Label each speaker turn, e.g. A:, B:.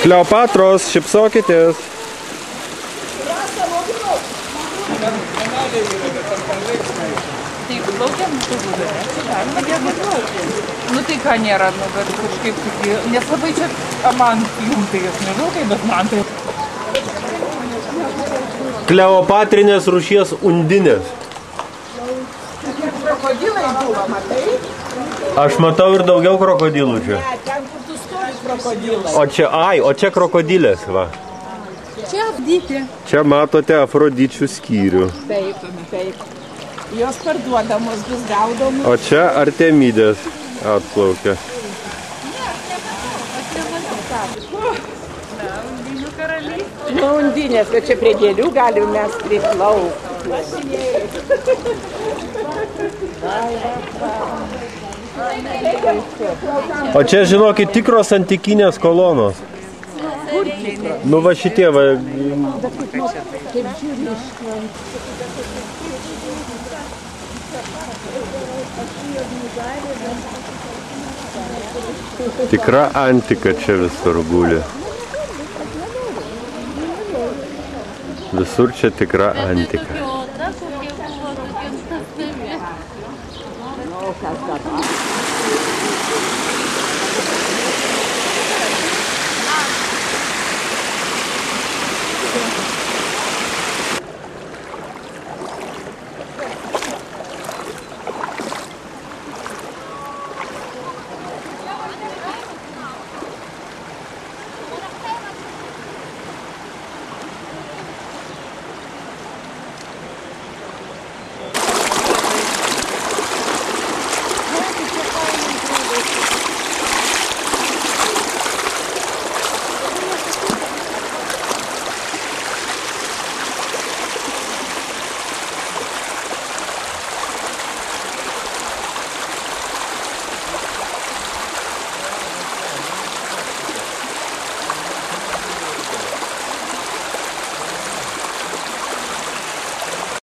A: Kleopatros, šypsokitės.
B: Taip, laukiam mūsų būdų. Nu tai ką nėra, nu bet kažkaip, nes labai čia man jums tai jos nežinau, bet man tai.
A: Kleopatrinės rūšies undinės.
C: Krokodilai buvo, matai?
A: Aš matau ir daugiau krokodilų čia.
C: Ne, ten kur tu stovi krokodilai.
A: O čia krokodilės, va.
C: Čia Afroditė.
A: Čia matote Afrodičių skyrių.
C: Taip, taip. Jos parduodamos, bus gaudomos.
A: O čia Artemidės atplaukia.
B: Undinių karalystė.
C: Nu, undinės, bet čia prie gėlių galim mes priplauk.
A: O čia, žinokit, tikros antikinės kolonos. Nu va šitie, va. Tikra antika čia visur guli. Visur čia tikra antika.